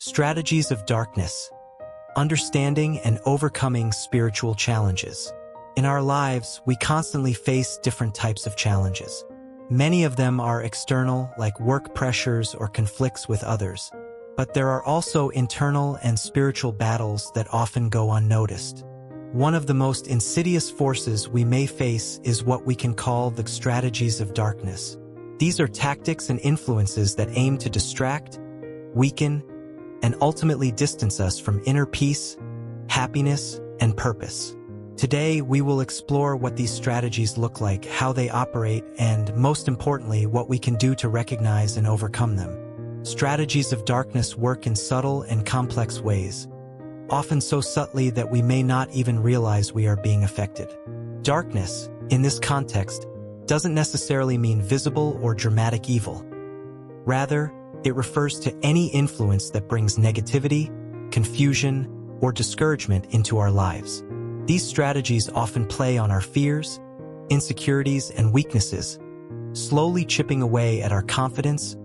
Strategies of darkness. Understanding and overcoming spiritual challenges. In our lives, we constantly face different types of challenges. Many of them are external, like work pressures or conflicts with others. But there are also internal and spiritual battles that often go unnoticed. One of the most insidious forces we may face is what we can call the strategies of darkness. These are tactics and influences that aim to distract, weaken, and ultimately distance us from inner peace, happiness, and purpose. Today, we will explore what these strategies look like, how they operate, and, most importantly, what we can do to recognize and overcome them. Strategies of darkness work in subtle and complex ways, often so subtly that we may not even realize we are being affected. Darkness, in this context, doesn't necessarily mean visible or dramatic evil. Rather, it refers to any influence that brings negativity, confusion, or discouragement into our lives. These strategies often play on our fears, insecurities, and weaknesses, slowly chipping away at our confidence,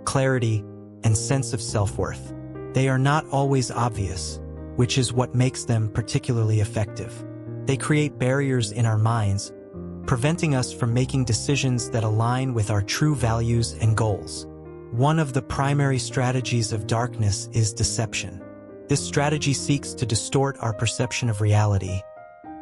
clarity, and sense of self-worth. They are not always obvious, which is what makes them particularly effective. They create barriers in our minds, preventing us from making decisions that align with our true values and goals. One of the primary strategies of darkness is deception. This strategy seeks to distort our perception of reality,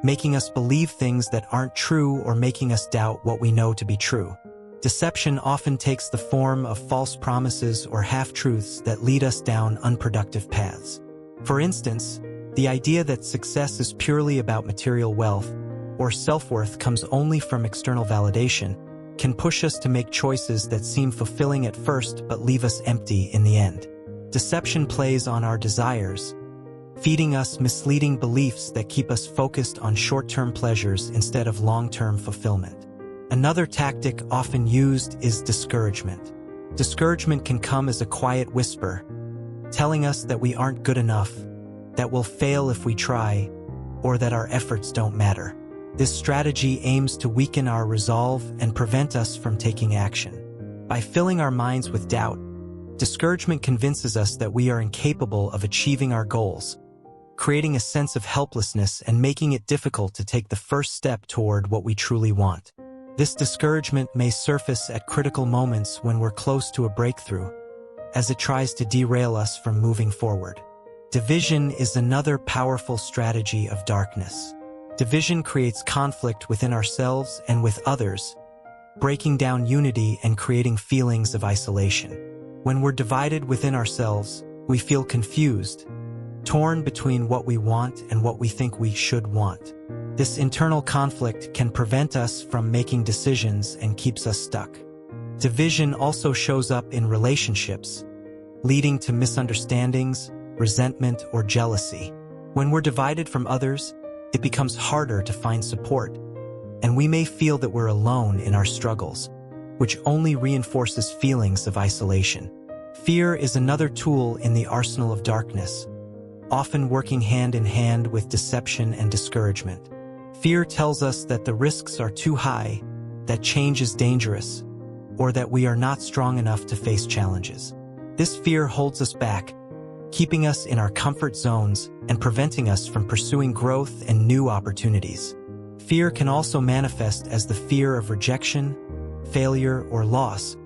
making us believe things that aren't true or making us doubt what we know to be true. Deception often takes the form of false promises or half-truths that lead us down unproductive paths. For instance, the idea that success is purely about material wealth or self-worth comes only from external validation can push us to make choices that seem fulfilling at first but leave us empty in the end. Deception plays on our desires, feeding us misleading beliefs that keep us focused on short-term pleasures instead of long-term fulfillment. Another tactic often used is discouragement. Discouragement can come as a quiet whisper, telling us that we aren't good enough, that we'll fail if we try, or that our efforts don't matter. This strategy aims to weaken our resolve and prevent us from taking action. By filling our minds with doubt, discouragement convinces us that we are incapable of achieving our goals, creating a sense of helplessness and making it difficult to take the first step toward what we truly want. This discouragement may surface at critical moments when we're close to a breakthrough, as it tries to derail us from moving forward. Division is another powerful strategy of darkness. Division creates conflict within ourselves and with others, breaking down unity and creating feelings of isolation. When we're divided within ourselves, we feel confused, torn between what we want and what we think we should want. This internal conflict can prevent us from making decisions and keeps us stuck. Division also shows up in relationships, leading to misunderstandings, resentment, or jealousy. When we're divided from others, it becomes harder to find support, and we may feel that we're alone in our struggles, which only reinforces feelings of isolation. Fear is another tool in the arsenal of darkness, often working hand in hand with deception and discouragement. Fear tells us that the risks are too high, that change is dangerous, or that we are not strong enough to face challenges. This fear holds us back, keeping us in our comfort zones and preventing us from pursuing growth and new opportunities. Fear can also manifest as the fear of rejection, failure, or loss,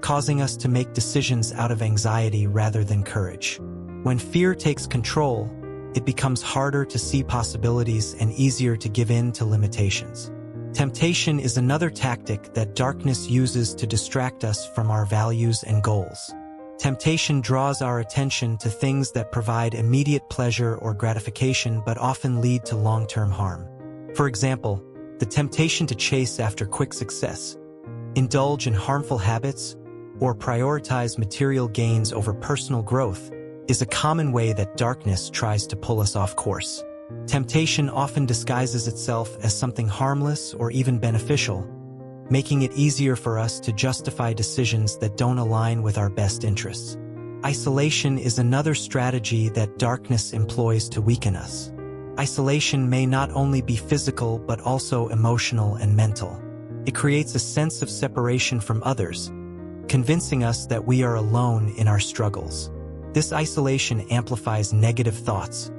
causing us to make decisions out of anxiety rather than courage. When fear takes control, it becomes harder to see possibilities and easier to give in to limitations. Temptation is another tactic that darkness uses to distract us from our values and goals. Temptation draws our attention to things that provide immediate pleasure or gratification but often lead to long-term harm. For example, the temptation to chase after quick success, indulge in harmful habits, or prioritize material gains over personal growth is a common way that darkness tries to pull us off course. Temptation often disguises itself as something harmless or even beneficial, making it easier for us to justify decisions that don't align with our best interests. Isolation is another strategy that darkness employs to weaken us. Isolation may not only be physical but also emotional and mental. It creates a sense of separation from others, convincing us that we are alone in our struggles. This isolation amplifies negative thoughts,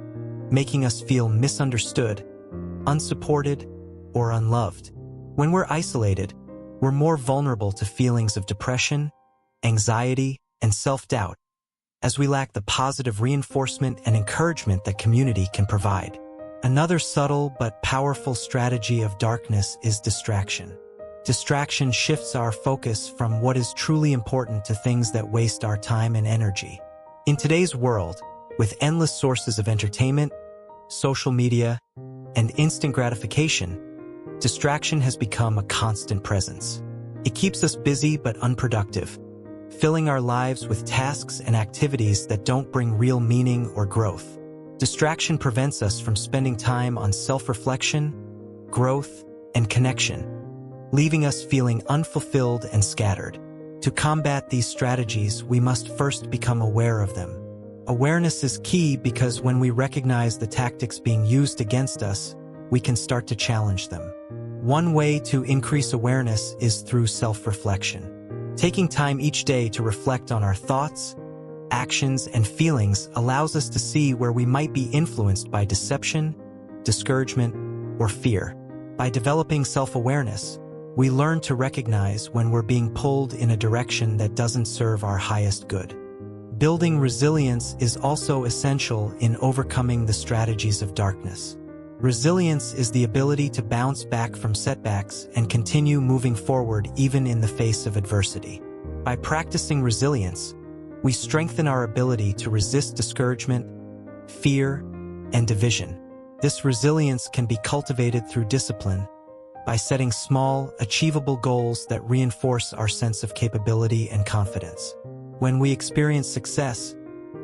making us feel misunderstood, unsupported, or unloved. When we're isolated, we're more vulnerable to feelings of depression, anxiety, and self-doubt, as we lack the positive reinforcement and encouragement that community can provide. Another subtle but powerful strategy of darkness is distraction. Distraction shifts our focus from what is truly important to things that waste our time and energy. In today's world, with endless sources of entertainment, social media, and instant gratification, distraction has become a constant presence. It keeps us busy but unproductive, filling our lives with tasks and activities that don't bring real meaning or growth. Distraction prevents us from spending time on self-reflection, growth, and connection, leaving us feeling unfulfilled and scattered. To combat these strategies, we must first become aware of them. Awareness is key because when we recognize the tactics being used against us, we can start to challenge them. One way to increase awareness is through self-reflection. Taking time each day to reflect on our thoughts, actions, and feelings allows us to see where we might be influenced by deception, discouragement, or fear. By developing self-awareness, we learn to recognize when we're being pulled in a direction that doesn't serve our highest good. Building resilience is also essential in overcoming the strategies of darkness. Resilience is the ability to bounce back from setbacks and continue moving forward even in the face of adversity. By practicing resilience, we strengthen our ability to resist discouragement, fear, and division. This resilience can be cultivated through discipline, by setting small, achievable goals that reinforce our sense of capability and confidence. When we experience success,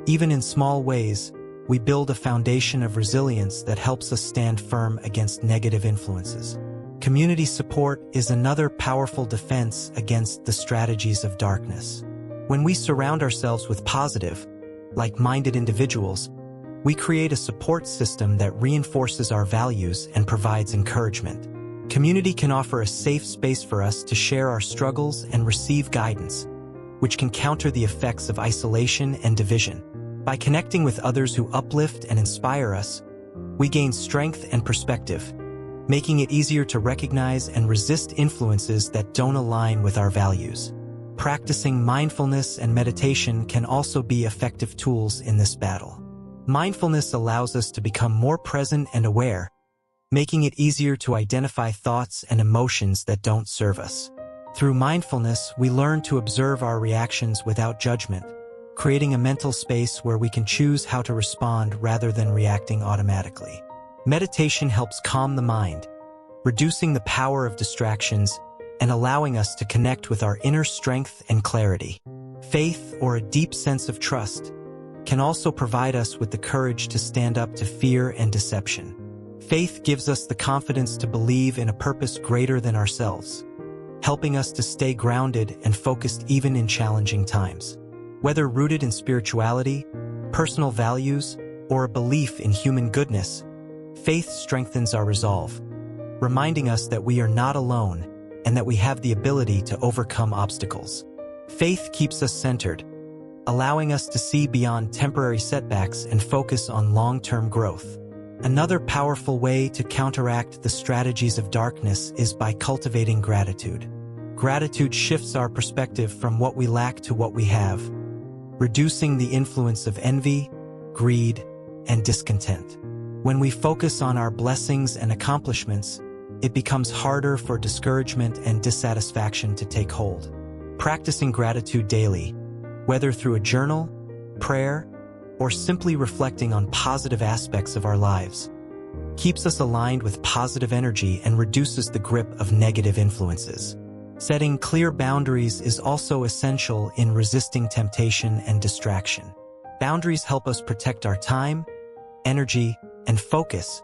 even in small ways, we build a foundation of resilience that helps us stand firm against negative influences. Community support is another powerful defense against the strategies of darkness. When we surround ourselves with positive, like-minded individuals, we create a support system that reinforces our values and provides encouragement. Community can offer a safe space for us to share our struggles and receive guidance, which can counter the effects of isolation and division. By connecting with others who uplift and inspire us, we gain strength and perspective, making it easier to recognize and resist influences that don't align with our values. Practicing mindfulness and meditation can also be effective tools in this battle. Mindfulness allows us to become more present and aware, making it easier to identify thoughts and emotions that don't serve us. Through mindfulness, we learn to observe our reactions without judgment, creating a mental space where we can choose how to respond rather than reacting automatically. Meditation helps calm the mind, reducing the power of distractions and allowing us to connect with our inner strength and clarity. Faith, or a deep sense of trust, can also provide us with the courage to stand up to fear and deception. Faith gives us the confidence to believe in a purpose greater than ourselves, helping us to stay grounded and focused even in challenging times. Whether rooted in spirituality, personal values, or a belief in human goodness, faith strengthens our resolve, reminding us that we are not alone and that we have the ability to overcome obstacles. Faith keeps us centered, allowing us to see beyond temporary setbacks and focus on long-term growth. Another powerful way to counteract the strategies of darkness is by cultivating gratitude. Gratitude shifts our perspective from what we lack to what we have, reducing the influence of envy, greed, and discontent. When we focus on our blessings and accomplishments, it becomes harder for discouragement and dissatisfaction to take hold. Practicing gratitude daily, whether through a journal, prayer, or simply reflecting on positive aspects of our lives, keeps us aligned with positive energy and reduces the grip of negative influences. Setting clear boundaries is also essential in resisting temptation and distraction. Boundaries help us protect our time, energy, and focus,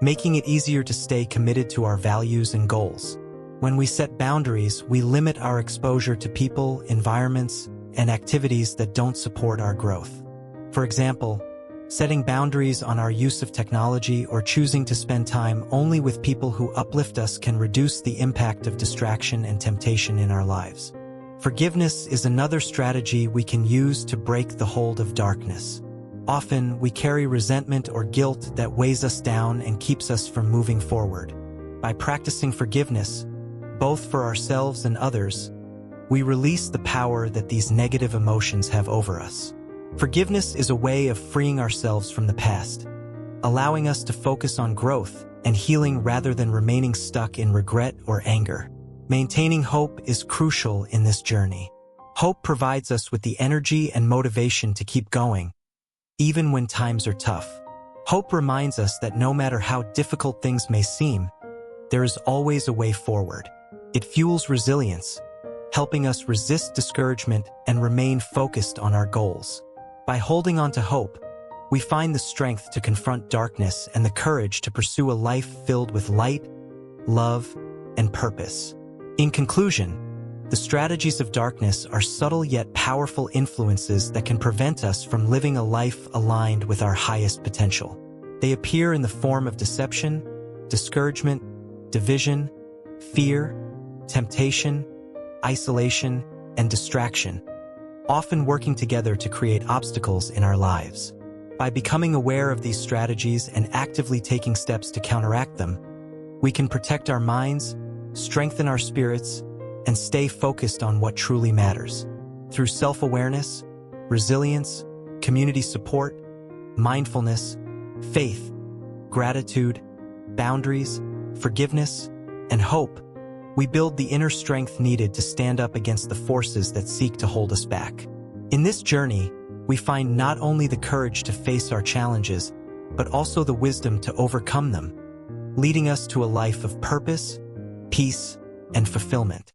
making it easier to stay committed to our values and goals. When we set boundaries, we limit our exposure to people, environments, and activities that don't support our growth. For example, setting boundaries on our use of technology or choosing to spend time only with people who uplift us can reduce the impact of distraction and temptation in our lives. Forgiveness is another strategy we can use to break the hold of darkness. Often, we carry resentment or guilt that weighs us down and keeps us from moving forward. By practicing forgiveness, both for ourselves and others, we release the power that these negative emotions have over us. Forgiveness is a way of freeing ourselves from the past, allowing us to focus on growth and healing rather than remaining stuck in regret or anger. Maintaining hope is crucial in this journey. Hope provides us with the energy and motivation to keep going, even when times are tough. Hope reminds us that no matter how difficult things may seem, there is always a way forward. It fuels resilience, helping us resist discouragement and remain focused on our goals. By holding on to hope, we find the strength to confront darkness and the courage to pursue a life filled with light, love, and purpose. In conclusion, the strategies of darkness are subtle yet powerful influences that can prevent us from living a life aligned with our highest potential. They appear in the form of deception, discouragement, division, fear, temptation, isolation, and distraction, often working together to create obstacles in our lives. By becoming aware of these strategies and actively taking steps to counteract them, we can protect our minds, strengthen our spirits, and stay focused on what truly matters. Through self-awareness, resilience, community support, mindfulness, faith, gratitude, boundaries, forgiveness, and hope, we build the inner strength needed to stand up against the forces that seek to hold us back. In this journey, we find not only the courage to face our challenges, but also the wisdom to overcome them, leading us to a life of purpose, peace, and fulfillment.